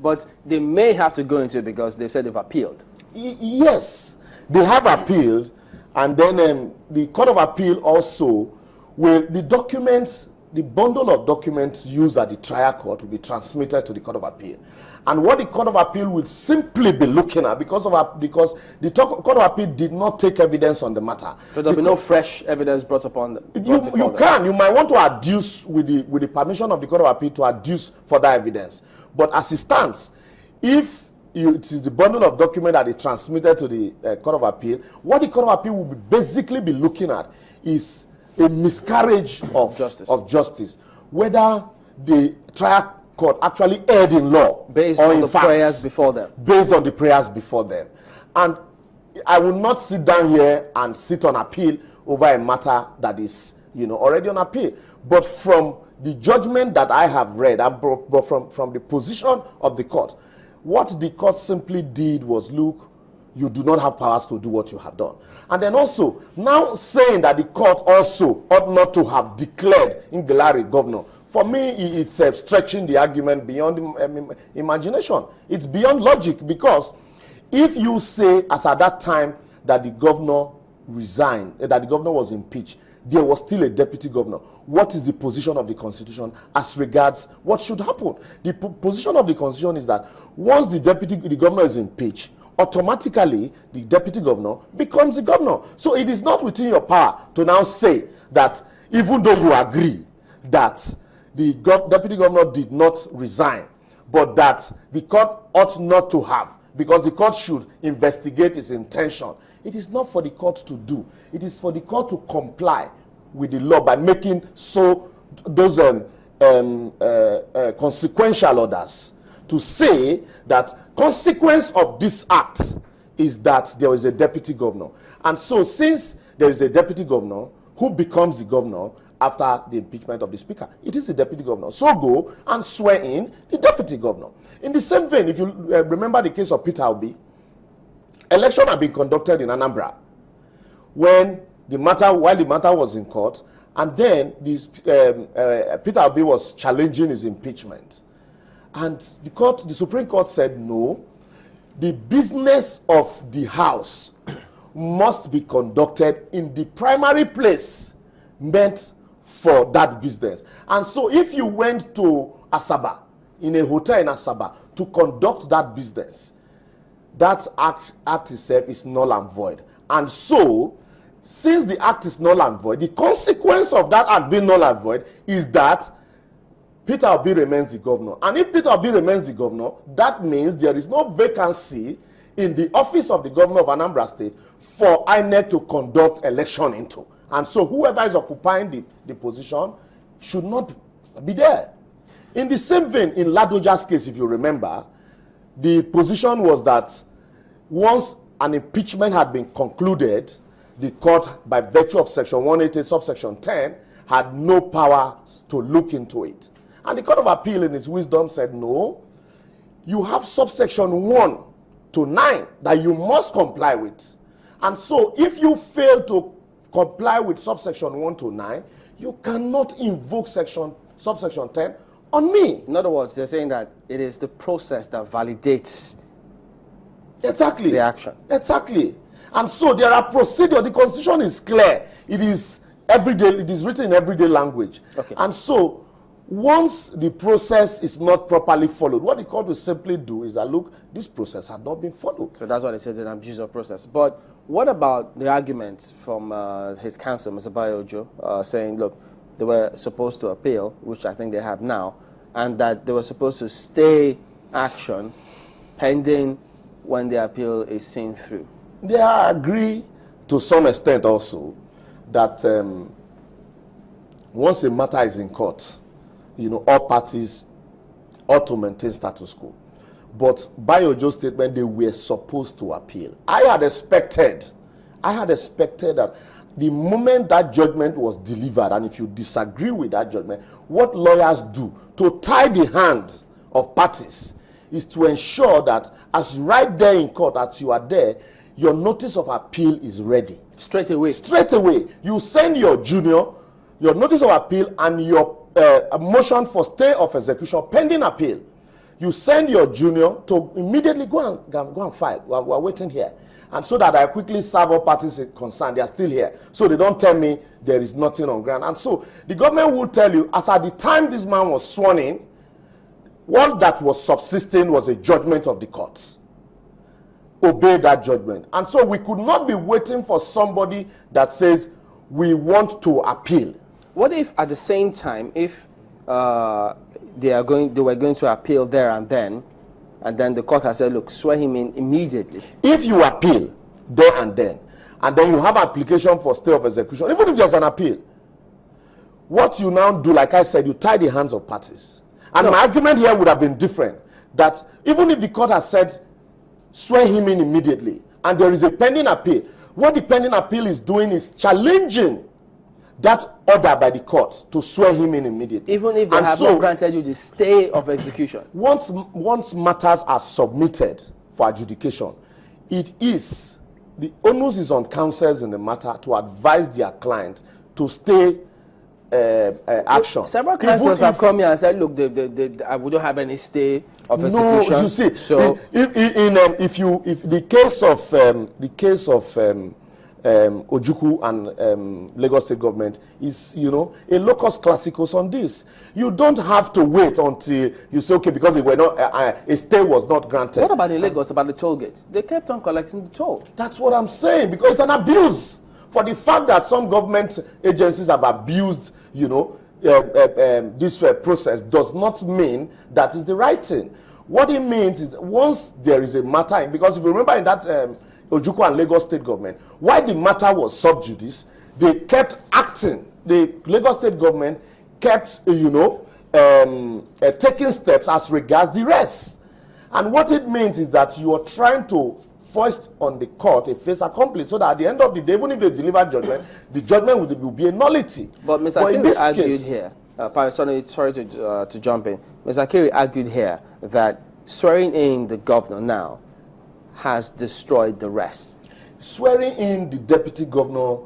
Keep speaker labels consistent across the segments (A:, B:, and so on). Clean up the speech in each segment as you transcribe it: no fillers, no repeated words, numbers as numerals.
A: but they may have to go into it because they said they've appealed.
B: Yes, they have appealed, and then the Court of Appeal also will, the documents, the bundle of documents used at the trial court will be transmitted to the Court of Appeal. And what the Court of Appeal will simply be looking at, because the Court of Appeal did not take evidence on the matter.
A: So there'll be no fresh evidence brought upon them?
B: You might want to adduce, with the permission of the Court of Appeal, to adduce further evidence. But as it stands, if it is the bundle of document that is transmitted to the Court of Appeal, what the Court of Appeal will basically be looking at is a miscarriage of justice. Whether the trial court actually erred in law
A: based on the prayers before them.
B: Based on the prayers before them. And I will not sit down here and sit on appeal over a matter that is, already on appeal. But from the judgment that I have read, but from the position of the court, what the court simply did was, look, you do not have powers to do what you have done. And then also, now saying that the court also ought not to have declared Ngilari governor, for me, it's stretching the argument beyond imagination. It's beyond logic, because if you say, as at that time, that the governor resigned, that the governor was impeached, there was still a deputy governor. What is the position of the Constitution as regards what should happen? The position of the Constitution is that once the governor is impeached, automatically the deputy governor becomes the governor. So it is not within your power to now say that, even though you agree that the deputy governor did not resign, but that the court ought not to have, because the court should investigate his intention. It is not for the court to do. It is for the court to comply with the law by making those consequential orders, to say that consequence of this act is that there is a deputy governor. And so, since there is a deputy governor, who becomes the governor after the impeachment of the speaker? It is the deputy governor. So go and swear in the deputy governor. In the same vein, if you remember the case of Peter Obi, election had been conducted in Anambra while the matter was in court, and then Peter Obi was challenging his impeachment. And the Supreme Court said, no, the business of the House must be conducted in the primary place meant for that business. And so if you went to Asaba, in a hotel in Asaba, to conduct that business, that act itself is null and void. And so, since the act is null and void, the consequence of that act being null and void is that Peter Obi remains the governor. And if Peter Obi remains the governor, that means there is no vacancy in the office of the governor of Anambra State for INEC to conduct election into. And so whoever is occupying the position should not be there. In the same vein, in Ladoja's case, if you remember, the position was that once an impeachment had been concluded, the court, by virtue of section 180, subsection 10, had no power to look into it. And the Court of Appeal, in its wisdom, said, no, you have subsection 1 to 9 that you must comply with. And so if you fail to comply with subsection 1 to 9, you cannot invoke subsection 10 on me.
A: In other words, they're saying that it is the process that validates
B: the
A: action.
B: Exactly. And so there are procedures. The Constitution is clear. It is everyday. It is written in everyday language. Okay. And so once the process is not properly followed, what the court will simply do is that, look, this process had not been followed.
A: So that's why they said an abuse of process. But what about the argument from his counsel, Mr Bayo Ojo, saying, look, they were supposed to appeal, which I think they have now, and that they were supposed to stay action pending when the appeal is seen through?
B: I agree to some extent also that once a matter is in court, all parties ought to maintain status quo. But by Ojo's statement, they were supposed to appeal. I had expected that the moment that judgment was delivered, and if you disagree with that judgment, what lawyers do to tie the hands of parties is to ensure that as right there in court, as you are there, your notice of appeal is ready.
A: Straight away.
B: Straight away. You send your junior, your notice of appeal, and your motion for stay of execution pending appeal. you send your junior to immediately go and file. We're waiting here. And so that I quickly serve all parties concerned, they are still here. So they don't tell me there is nothing on ground. And so the government will tell you, as at the time this man was sworn in, what that was subsisting was a judgment of the courts. Obey that judgment. And so we could not be waiting for somebody that says, we want to appeal.
A: What if at the same time, if they were going to appeal there and then the court has said, look, swear him in immediately?
B: If you appeal there and then you have application for stay of execution, even if there's an appeal, what you now do, like I said, you tie the hands of parties. And my argument here would have been different, that even if the court has said, swear him in immediately, and there is a pending appeal, what the pending appeal is doing is challenging that order by the court to swear him in immediately.
A: Even if they have not granted you the stay of execution?
B: Once matters are submitted for adjudication, it is, the onus is on counsels in the matter to advise their client to stay action.
A: Several counsels have come here and said, look, we don't have any stay of execution.
B: No, you see,
A: so
B: if the case of Ojukwu and Lagos State government is, a locus classicus on this. You don't have to wait until you say, okay, because they were not, a stay was not granted.
A: What about in Lagos, about the toll gate? They kept on collecting the toll.
B: That's what I'm saying, because it's an abuse. For the fact that some government agencies have abused, this process does not mean that is the right thing. What it means is once there is a matter, because if you remember in that Ojukwu and Lagos State government, why the matter was sub judice, they kept acting. The Lagos State government kept, taking steps as regards the rest. And what it means is that you are trying to foist on the court a fait accompli, so that at the end of the day, even if they deliver judgment, the judgment will be a nullity.
A: But Mr. Akiri argued here, sorry to jump in, Mr. Akiri argued here that swearing in the governor now has destroyed the rest.
B: Swearing in the deputy governor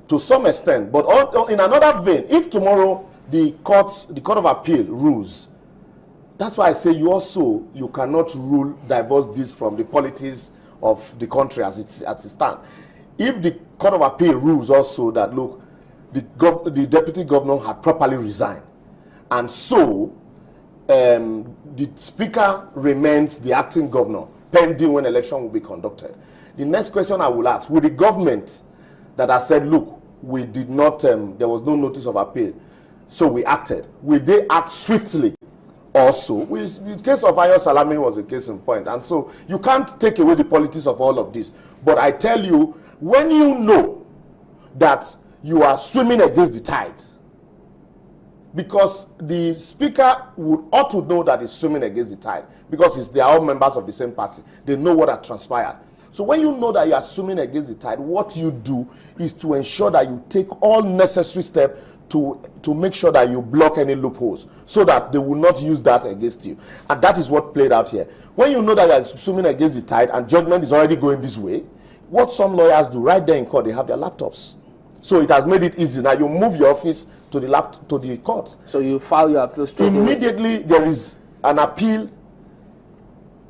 B: to some extent, but in another vein, if tomorrow the court of appeal rules, that's why I say you cannot divorce this from the politics of the country as it stands. If the court of appeal rules also that, look, the deputy governor had properly resigned, and so the speaker remains the acting governor pending when election will be conducted. The next question I will ask, will the government that has said, look, we did not, there was no notice of appeal, so we acted, will they act swiftly also? The case of Ayo Salami was a case in point, and so you can't take away the politics of all of this. But I tell you, when you know that you are swimming against the tide, because the speaker ought to know that he's swimming against the tide, because they are all members of the same party. They know what had transpired. So when you know that you are swimming against the tide, what you do is to ensure that you take all necessary steps to make sure that you block any loopholes, so that they will not use that against you. And that is what played out here. When you know that you are swimming against the tide and judgment is already going this way, what some lawyers do right there in court, they have their laptops. So it has made it easy. Now you move your office to the court.
A: So you file your appeal straight
B: immediately. There is an appeal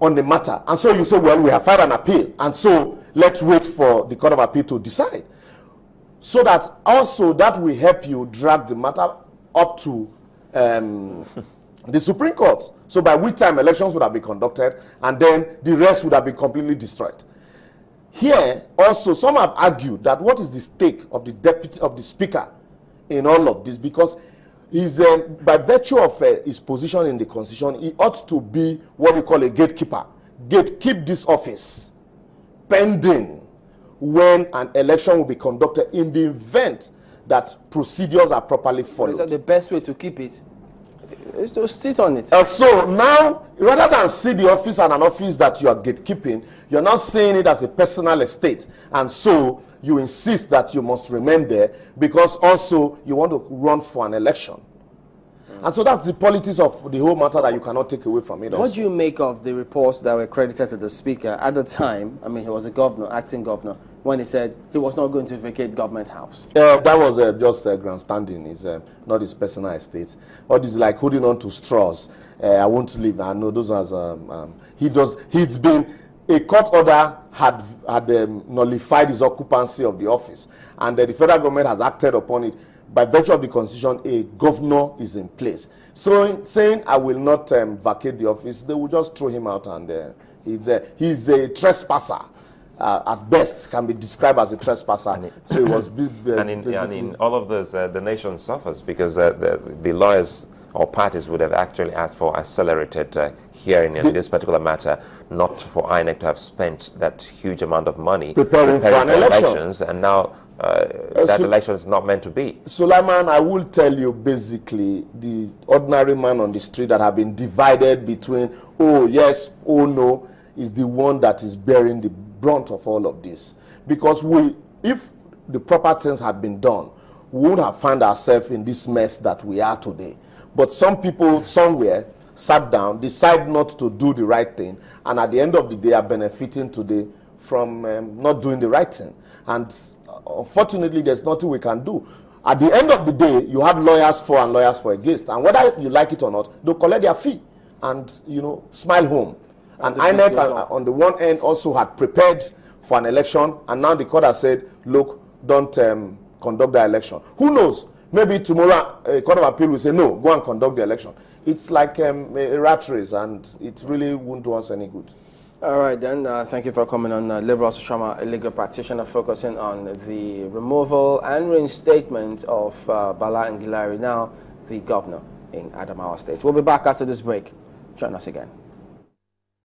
B: on the matter, and so you say, well, we have filed an appeal, and so let's wait for the court of appeal to decide. So that also that will help you drag the matter up to the Supreme Court. So by which time elections would have been conducted, and then the rest would have been completely destroyed. Here also some have argued that what is the stake of the speaker in all of this, because he's by virtue of his position in the constitution, he ought to be what we call a gatekeeper. Gatekeep this office pending when an election will be conducted, in the event that procedures are properly followed.
A: Is that the best way to keep it? Is to sit on it.
B: So now, rather than see the office as an office that you are gatekeeping, you're now seeing it as a personal estate. And so you insist that you must remain there, because also you want to run for an election. And so that's the politics of the whole matter that you cannot take away from it.
A: What do you make of the reports that were credited to the speaker at the time? I mean, he was a governor, acting governor, when he said he was not going to vacate government house?
B: That was just grandstanding. It's not his personal estate. Or this is like holding on to straws. I won't leave. I know those ones. He's been, a court order had nullified his occupancy of the office, and the federal government has acted upon it. By virtue of the constitution, a governor is in place. So saying I will not vacate the office, they will just throw him out, and he's a trespasser. At best, can be described as a trespasser. So it was
C: and in all of this, the nation suffers because the lawyers or parties would have actually asked for accelerated hearing in this particular matter, not for INEC to have spent that huge amount of money
B: preparing for an
C: elections, and now that election is not meant to be.
B: Sulaiman, I will tell you, basically, the ordinary man on the street that have been divided between, oh yes, oh no, is the one that is bearing the brunt of all of this. Because if the proper things had been done, we would have found ourselves in this mess that we are today. But some people somewhere sat down, decide not to do the right thing, and at the end of the day are benefiting today from not doing the right thing. And unfortunately, there's nothing we can do. At the end of the day, you have lawyers for and lawyers for against, and whether you like it or not, they'll collect their fee and, smile home. And INEC on the one end also had prepared for an election, and now the court has said, look, don't conduct the election. Who knows? Maybe tomorrow a court of appeal will say, no, go and conduct the election. It's like a rat race, and it really won't do us any good.
A: All right, then. Thank you for coming on. Liborous Oshomah, a legal practitioner focusing on the removal and reinstatement of Bala Ngilari, now the governor in Adamawa State. We'll be back after this break. Join us again.